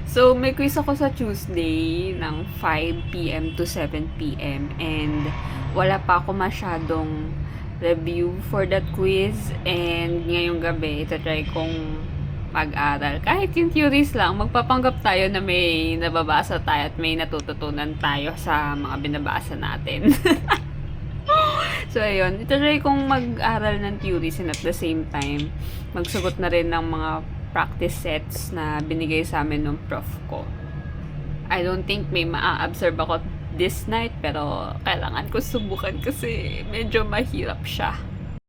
So, may quiz ako sa Tuesday ng 5 p.m. to 7 p.m. And wala pa ako masyadong review for that quiz. And ngayong gabi, itatry kong mag-aral. Kahit yung theories lang, magpapanggap tayo na may nababasa tayo at may natututunan tayo sa mga binabasa natin. So, ayun. Itatry kong mag-aral ng theories and at the same time, magsagot na rin ng mga practice sets na binigay sa amin ng prof ko. I don't think may ma-absorb ako this night, pero kailangan ko subukan kasi medyo mahirap siya.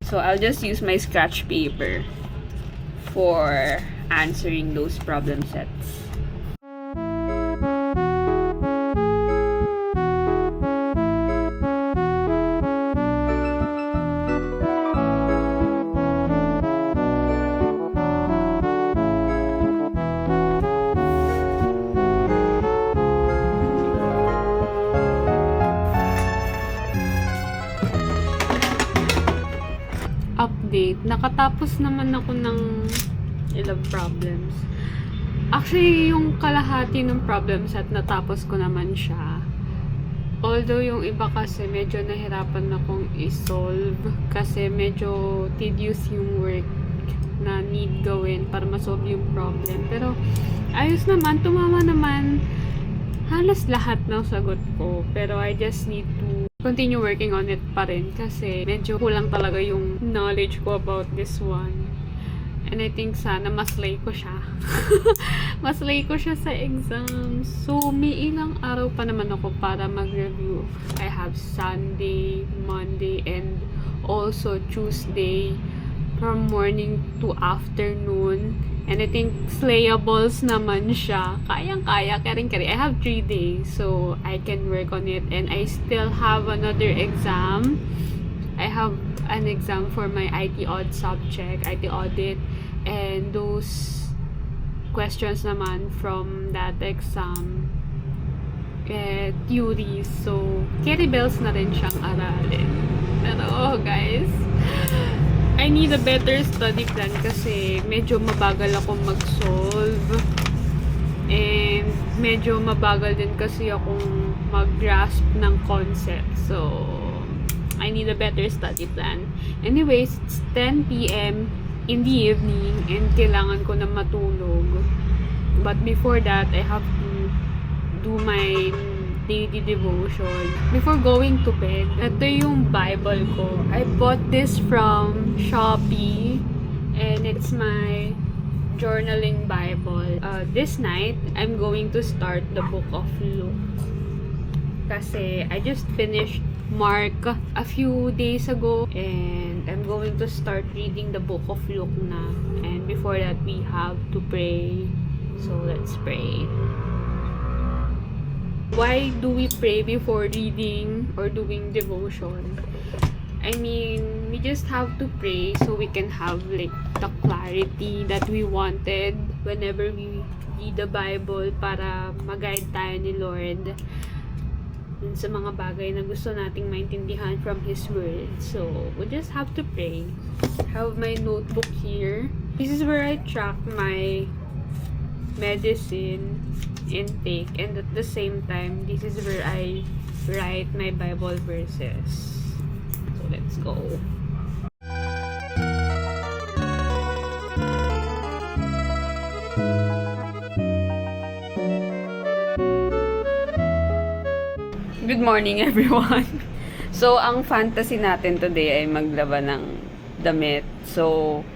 So, I'll just use my scratch paper for answering those problem sets. Update. Nakatapos naman ako ng ilang problems. Actually, yung kalahati ng problem set, natapos ko naman siya. Although, yung iba kasi medyo nahirapan akong i-solve kasi medyo tedious yung work na need gawin para ma-solve yung problem. Pero, ayos naman. Tumama naman halos lahat ng sagot ko. Pero, I just need to continue working on it pa rin kasi medyo kulang talaga yung knowledge ko about this one. And I think sana maslay ko siya. Maslay ko siya sa exam. So, may ilang araw pa naman ako para mag-review. I have Sunday, Monday, and also Tuesday from morning to afternoon. And I think slayables naman siya. Kayang-kaya, kering-keri. I have 3 days, so I can work on it. And I still have another exam. I have an exam for my IT audit subject, IT audit. And those questions naman from that exam, theories. So, carry bells na rin siyang aralin. Pero, guys, I need a better study plan kasi medyo mabagal ako mag-solve. And medyo mabagal din kasi akong mag-grasp ng concept. So, I need a better study plan. Anyways, it's 10 p.m. in the evening and kailangan ko na matulog. But before that, I have to do my daily devotion. Before going to bed, ito yung Bible ko. I bought this from Shopee and it's my journaling Bible. This night, I'm going to start the book of Luke. Kasi I just finished Mark a few days ago and I'm going to start reading the book of Luke na. And before that, we have to pray. So let's pray. Why do we pray before reading or doing devotion? I mean, we just have to pray so we can have like the clarity that we wanted whenever we read the Bible para mag-guide tayo ni Lord sa mga bagay na gusto nating maintindihan from His Word. So, we just have to pray. I have my notebook here. This is where I track my medicine intake, and at the same time, this is where I write my Bible verses. So, let's go. Good morning, everyone. So, ang fantasy natin today ay maglaba ng damit. So,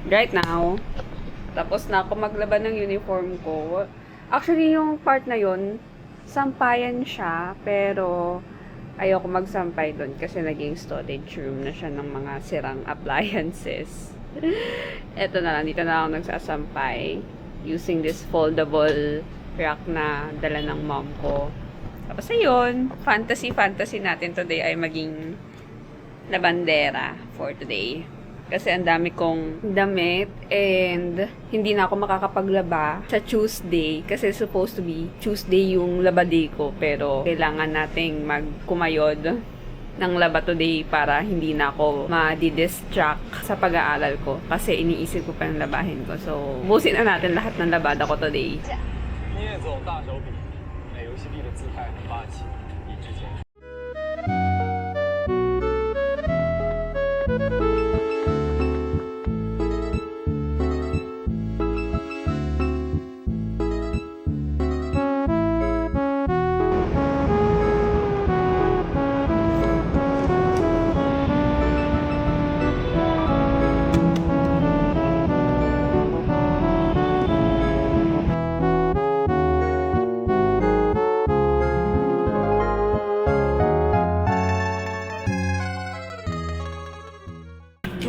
right now, tapos na ako maglaba ng uniform ko. Actually, yung part na yun, sampayan siya, pero ayoko magsampay doon kasi naging storage room na siya ng mga sirang appliances. Eto na lang, dito na ako nagsasampay using this foldable rack na dala ng mom ko. Tapos ayun, fantasy natin today ay maging labandera for today. Kasi ang dami kong damit and hindi na ako makakapaglaba sa Tuesday kasi supposed to be Tuesday yung laba day ko pero kailangan nating magkumayod ng laba today para hindi na ako ma-distract sa pag-aaral ko kasi iniisip ko pa yung labahin ko. So, busin na natin lahat ng labada ko today. 聂总大手笔，美游戏币的姿态很霸气，比之前。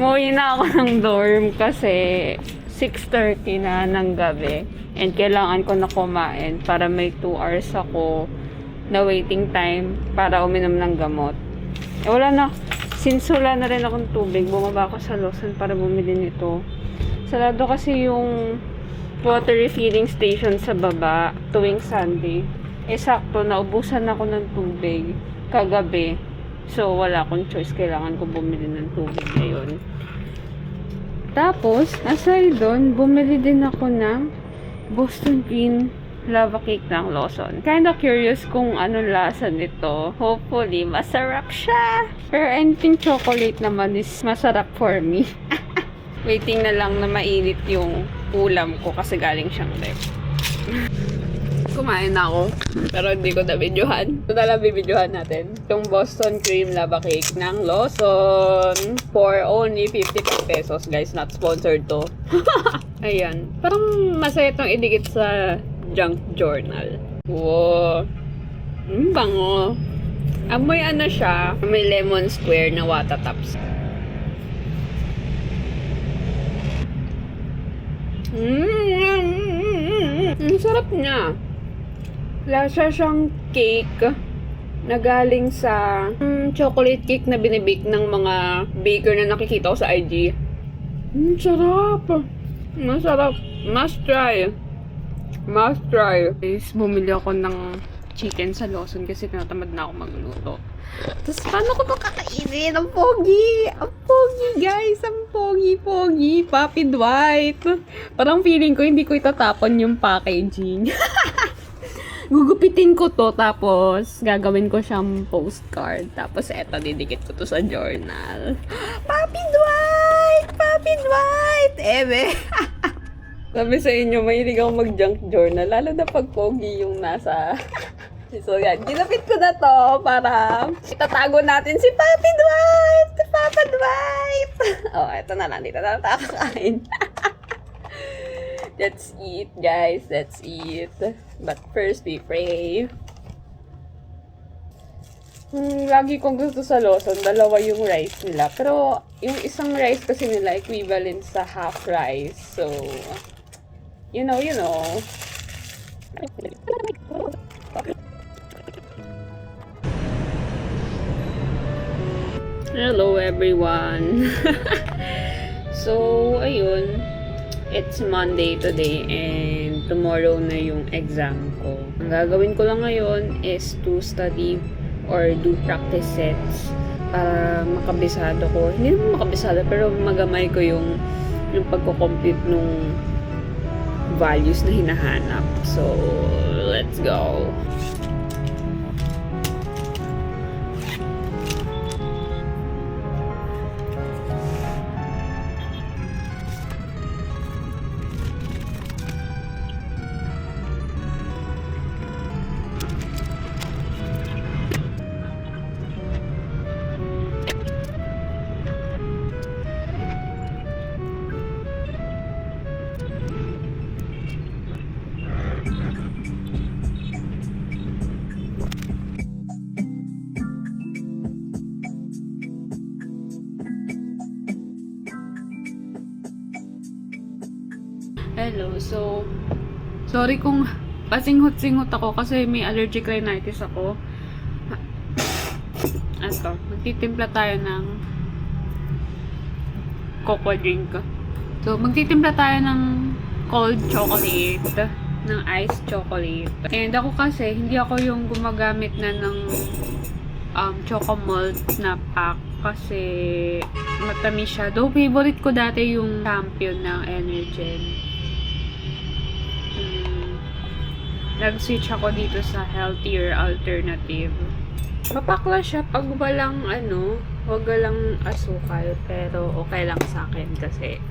Umuwi na ako ng dorm kasi 6:30 na ng gabi. And kailangan ko na kumain para may 2 hours ako na waiting time para uminom ng gamot. Eh, wala na. Since wala na rin akong tubig, bumaba ako sa Lawson para bumili nito. Sarado kasi yung water refilling station sa baba tuwing Sunday. Eh, sakto, naubusan ako ng tubig kagabi. So, wala akong choice. Kailangan ko bumili ng tubig ngayon. Tapos, aside doon, bumili din ako ng Boston Cream lava cake ng Lawson. Kinda curious kung anong lasa nito. Hopefully, masarap siya. Pero anything chocolate naman is masarap for me. Waiting na lang na mainit yung ulam ko kasi galing siyang ref. Kumain na ako, pero hindi ko na-videohan. Ito na lang bibidyohan natin. Itong Boston Cream Lava Cake ng Lawson for only 55 pesos, guys. Not sponsored to. Ayan. Parang masaya itong idikit sa junk journal. Wow. Bango. Amoy ano siya. May lemon square na wata tops. Ang sarap niya. Lasa siyang cake na galing sa chocolate cake na binibake ng mga baker na nakikita ko sa IG. Sarap. Masarap. Must try. Must try. Guys, bumili ako ng chicken sa Lawson kasi tinatamad na ako magluto. Tapos, paano ko ito kakainin? Ang pogi! Ang pogi, guys! Ang pogi-pogi! Puppy Dwight! Parang feeling ko hindi ko itatapon yung packaging. Gugupitin ko to, tapos gagawin ko siyang postcard. Tapos eto, didikit ko to sa journal. Puppy Dwight! Puppy Dwight! Ebe! Sabi sa inyo, mahilig ako mag-junk journal. Lalo na pag pogi yung nasa... So yan, ginapit ko na to para itatago natin si Puppy Dwight! Si Papa Dwight! Oh, eto na lang. Dito na lang kakain. Let's eat, guys. Let's eat. But first, we pray. Lagi kong gusto sa Lawson, dalawa yung rice nila. Pero, yung isang rice kasi nila, equivalent sa half rice. So, you know. Hello, everyone. So, ayun. It's Monday today and tomorrow na yung exam ko. Ang gagawin ko lang ngayon is to study or do practice sets para makabisado ko. Hindi naman makabisado pero magamay ko yung pagko-compute nung values na hinahanap. So, let's go! Hello, so sorry kung pasinghot-singhot ako kasi may allergic rhinitis ako. Ato, magtitimpla tayo ng cocoa drink. So, magtitimpla tayo ng cold chocolate, ng iced chocolate. And ako kasi, hindi ako yung gumagamit na ng choco malt na pack kasi matamis siya. Though favorite ko dati yung champion ng Energen. Nag-switch ako dito sa healthier alternative. Mapakla siya pag walang walang asukal, pero okay lang sa akin kasi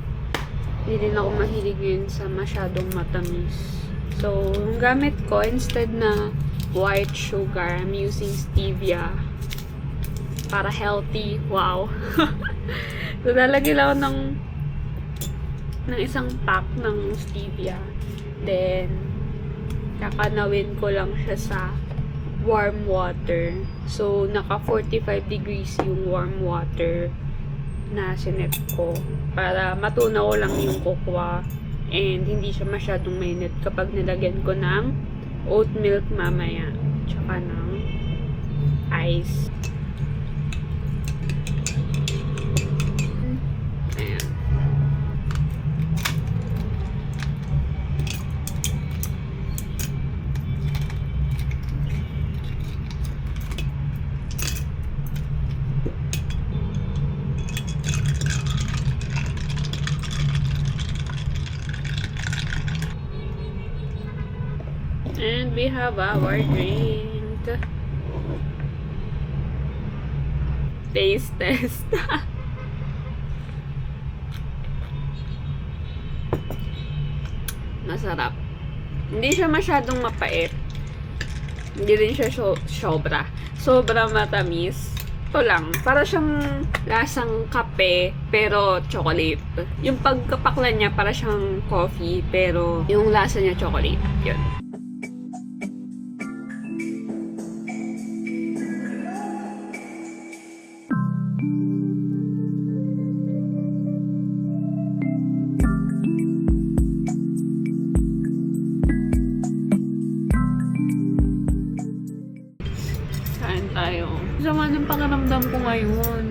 hindi din ako mahilig yun sa masyadong matamis. So, yung gamit ko, instead na white sugar, I'm using stevia para healthy. Wow! So, lalagyan lang ako ng isang pack ng stevia. Then, kakanawin ko lang siya sa warm water. So, naka 45 degrees yung warm water na sinet ko para matunaw lang yung kokwa and hindi siya masyadong mainit kapag nilagyan ko ng oat milk mamaya tsaka ng ice. Ayan. And we have our drink. Taste test. Masarap. Hindi siya masyadong mapait. Hindi rin siya sobra. Sobra matamis. Ito lang. Para siyang lasang kape, pero chocolate. Yung pagkapakla niya, para siyang coffee, pero yung lasa niya chocolate. Yun. Kain tayo. Sama ng pakiramdam ko ngayon.